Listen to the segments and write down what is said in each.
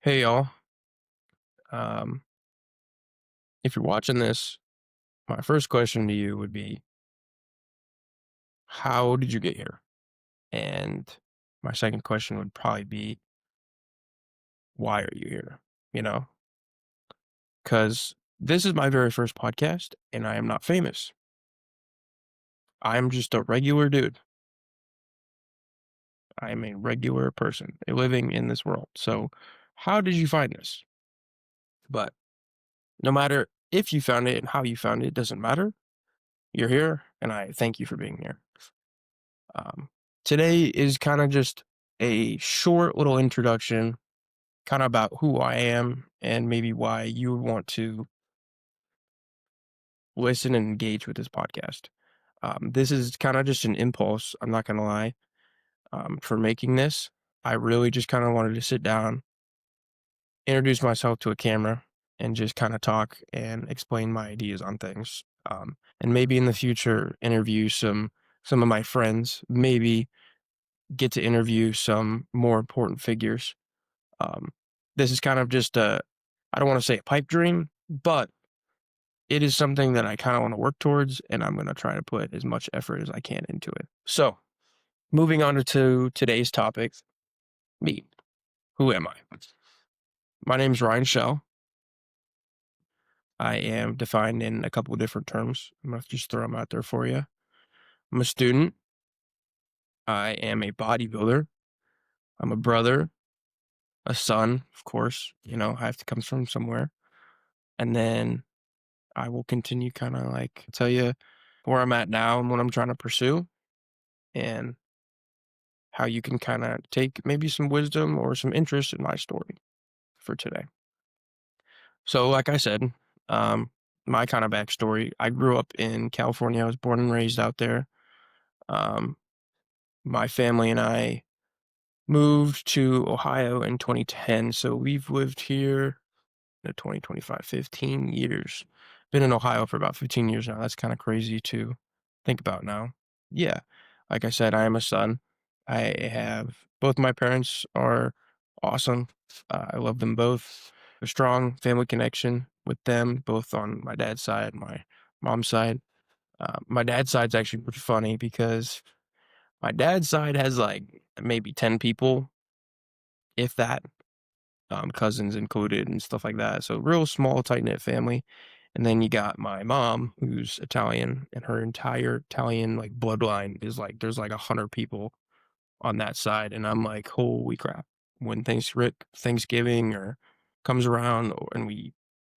Hey y'all. Um, if you're watching this, my first question to you would be, how did you get here? And my second question would probably be, why are you here? You know, because this is my very first podcast and I am not famous. I'm just a regular dude. I am a regular person living in this world. So, how did you find this? But no matter if you found it and how you found it, it doesn't matter. You're here and I thank you for being here. Um, Today is kind of just a short little introduction, kind of about who I am and maybe why you would want to listen and engage with this podcast. This is kind of just an impulse, I'm not going to lie, for making this. I really just kind of wanted to sit down, introduce myself to a camera, and just kind of talk and explain my ideas on things. And maybe in the future, interview some of my friends, maybe get to interview some more important figures. Um, this is kind of just I don't want to say a pipe dream, but it is something that I kind of want to work towards, and I'm going to try to put as much effort as I can into it. So, moving on to today's topic, me. Who am I? My name is Ryan Shell. I am defined in a couple of different terms. I'm going to just throw them out there for you. I'm a student. I am a bodybuilder. I'm a brother, a son, of course. I have to come from somewhere. And then I will continue kind of like tell you where I'm at now and what I'm trying to pursue and how you can kind of take maybe some wisdom or some interest in my story for today. So, like I said, um, my kind of backstory, I grew up in California. I was born and raised out there. Um, my family and I moved to Ohio in 2010. So we've lived here in 2025, 15 years. Been in Ohio for about 15 years now. That's kind of crazy to think about now. Yeah. Like I said, I am a son. I have both my parents are awesome. I love them both. A strong family connection with them, both on my dad's side, my mom's side. My dad's side's actually pretty funny because my dad's side has like maybe 10 people, if that, cousins included and stuff like that. So real small, tight knit family. And then you got my mom, who's Italian, and her entire Italian like bloodline is like there's like 100 people on that side, and I'm like, holy crap! When Thanksgiving or comes around, and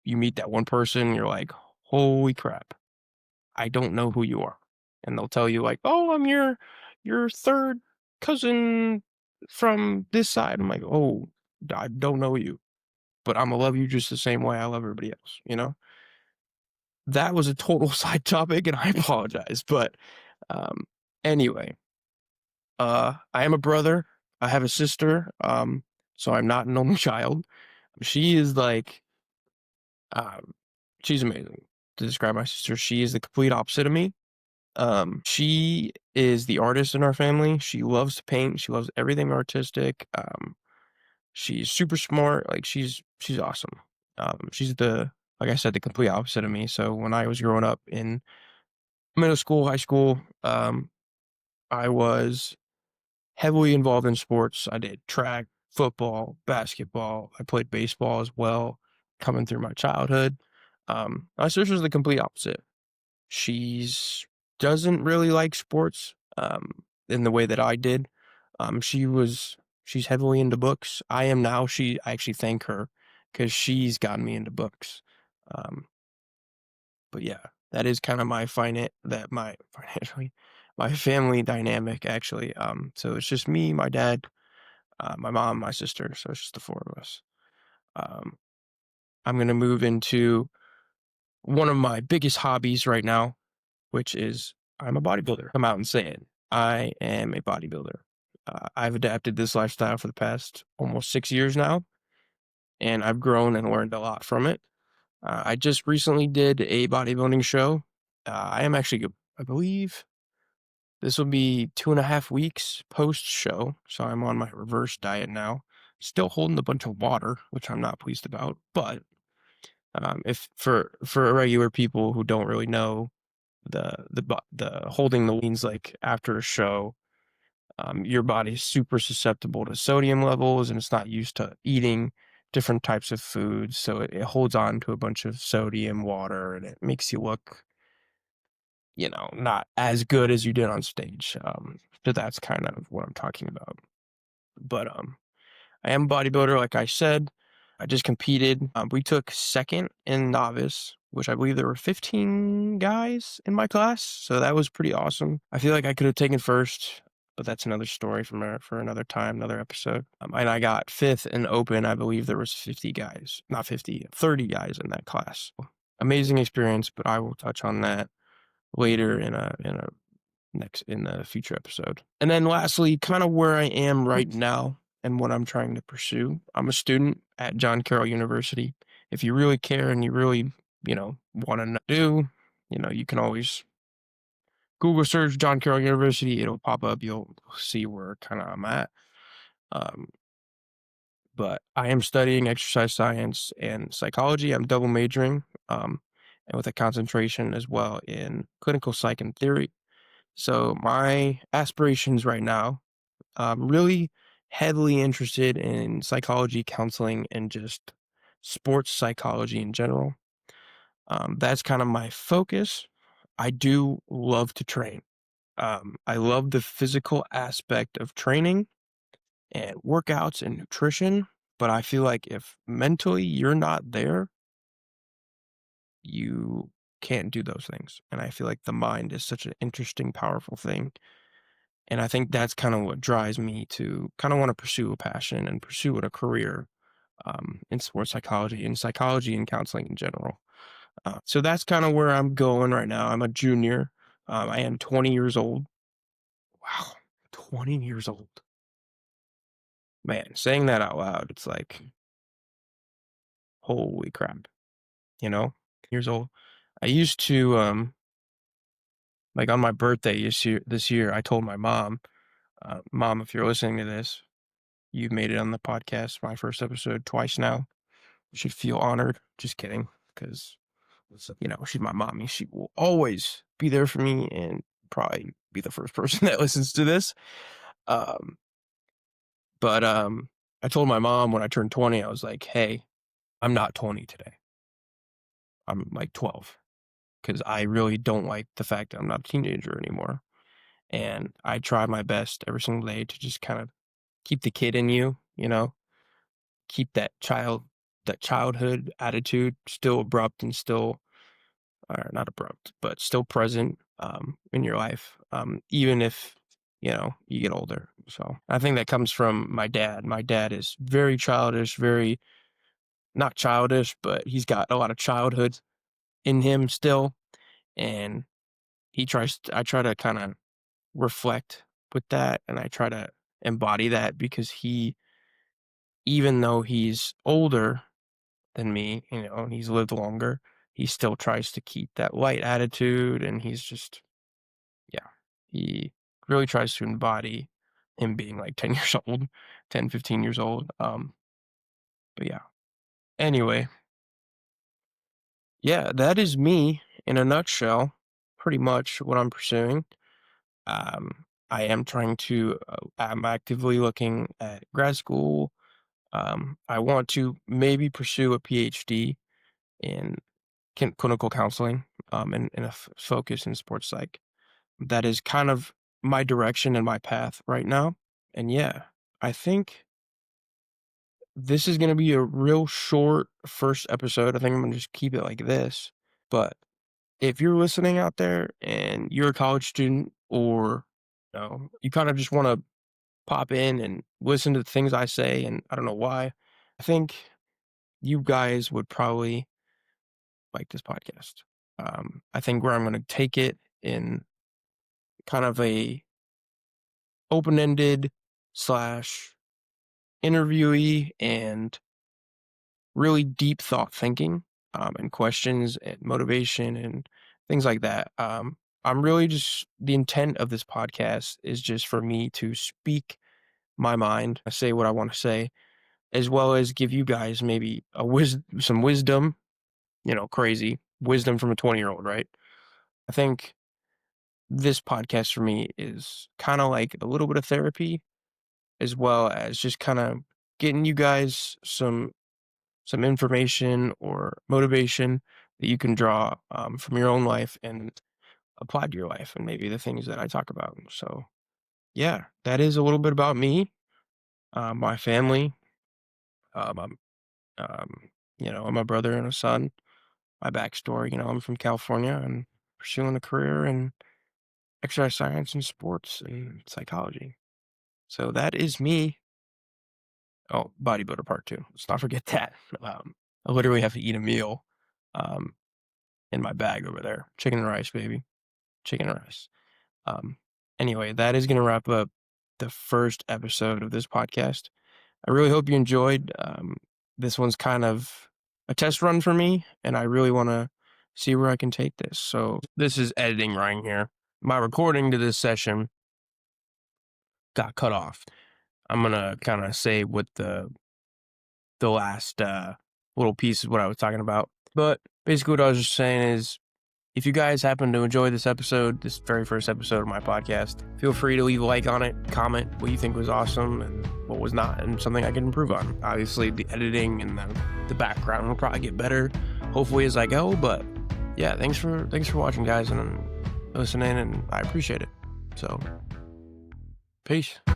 you meet that one person, you're like, holy crap! I don't know who you are, and they'll tell you like, oh, I'm your third cousin from this side. I'm like, oh, I don't know you, but I'm gonna love you just the same way I love everybody else. That was a total side topic, and I apologize. But um, anyway, I am a brother. I have a sister. So I'm not an only child. She is like, um, she's amazing. To describe my sister, she is the complete opposite of me. She is the artist in our family. She loves to paint. She loves everything artistic. She's super smart. Like she's awesome. She's like I said, the complete opposite of me. So when I was growing up in middle school, high school, I was heavily involved in sports. I did track, football, basketball. I played baseball as well, coming through my childhood. My sister's the complete opposite. She's doesn't really like sports in the way that I did. She's heavily into books. I am now. I actually thank her because she's gotten me into books. Um, but yeah, that is kind of my financially my family dynamic actually. So it's just me, my dad, my mom, my sister. So it's just the four of us. Um, I'm gonna move into one of my biggest hobbies right now, which is I'm a bodybuilder. Come out and say it. I am a bodybuilder. I've adapted this lifestyle for the past almost 6 years now, and I've grown and learned a lot from it. I just recently did a bodybuilding show. I am actually, I believe this will be 2.5 weeks post show. So I'm on my reverse diet now. still holding a bunch of water, which I'm not pleased about. But if for regular people who don't really know the holding the leans like after a show, your body's super susceptible to sodium levels and it's not used to eating different types of foods. So it holds on to a bunch of sodium, water, and it makes you look, not as good as you did on stage. So that's kind of what I'm talking about. But I am a bodybuilder, like I said. I just competed. We took second in novice, which I believe there were 15 guys in my class. So that was pretty awesome. I feel like I could have taken first, but that's another story for another time, another episode. And I got fifth in open. I believe there was 50 guys, not 50, 30 guys in that class. Amazing experience, but I will touch on that later in the future episode. And then lastly, kind of where I am right now and what I'm trying to pursue. I'm a student at John Carroll University. If you really care and you really, want to do, you can always Google search John Carroll University. It'll pop up. You'll see where kind of I'm at. Um, but I am studying exercise science and psychology. I'm double majoring, and with a concentration as well in clinical psych and theory. So my aspirations right now, really heavily interested in psychology, counseling, and just sports psychology in general. That's kind of my focus. I do love to train. I love the physical aspect of training and workouts and nutrition, but I feel like if mentally you're not there, you can't do those things. And I feel like the mind is such an interesting, powerful thing. And I think that's kind of what drives me to kind of want to pursue a passion and pursue a career in sports psychology and psychology and counseling in general. So that's kind of where I'm going right now. I'm a junior. I am 20 years old. Wow, 20 years old. Man, saying that out loud, it's like, holy crap, years old. I used to, like on my birthday this year, I told my mom, Mom, if you're listening to this, you've made it on the podcast, my first episode twice now. You should feel honored. Just kidding, because she's my mommy. She will always be there for me and probably be the first person that listens to this. Um, but I told my mom when I turned 20, I was like, "Hey, I'm not 20 today. I'm like 12 because I really don't like the fact that I'm not a teenager anymore." And I try my best every single day to just kind of keep the kid in you, keep that childhood attitude still abrupt and still, or not abrupt, but still present in your life, even if you get older. So I think that comes from my dad. My dad is very childish, very not childish, but he's got a lot of childhood in him still, and I try to kind of reflect with that, and I try to embody that because even though he's older than me, and he's lived longer, he still tries to keep that light attitude, and he's just, yeah, he really tries to embody him being like 10 years old, 10, 15 years old. But yeah. Anyway, yeah, that is me in a nutshell, pretty much what I'm pursuing. I am I'm actively looking at grad school. I want to maybe pursue a PhD in clinical counseling, and focus in sports psych. That is kind of my direction and my path right now. And yeah, I think this is going to be a real short first episode. I think I'm going to just keep it like this. But if you're listening out there and you're a college student, or you kind of just want to pop in and listen to the things I say, and I don't know why, I think you guys would probably like this podcast. I think where I'm going to take it in kind of a open-ended slash interviewee and really deep thought thinking, and questions and motivation and things like that. I'm really just the intent of this podcast is just for me to speak my mind, say what I want to say, as well as give you guys maybe some wisdom, crazy wisdom from a 20-year-old, right? I think this podcast for me is kind of like a little bit of therapy, as well as just kind of getting you guys some information or motivation that you can draw from your own life and apply to your life and maybe the things that I talk about. So yeah, that is a little bit about me, my family. I'm, I'm a brother and a son. My backstory, I'm from California and pursuing a career in exercise science and sports and psychology. So that is me. Oh, bodybuilder part two. Let's not forget that. I literally have to eat a meal um, in my bag over there. Chicken and rice, baby. Chicken and rice. Um, anyway, that is going to wrap up the first episode of this podcast. I really hope you enjoyed. This one's kind of a test run for me, and I really want to see where I can take this. So this is editing right here. My recording to this session got cut off. I'm gonna kind of say what the last little piece is what I was talking about. But basically, what I was just saying is, if you guys happen to enjoy this episode, this very first episode of my podcast, feel free to leave a like on it, comment what you think was awesome and what was not, and something I can improve on. Obviously, the editing and the background will probably get better, hopefully as I go. But yeah, thanks for watching, guys, and listening, and I appreciate it. So, peace.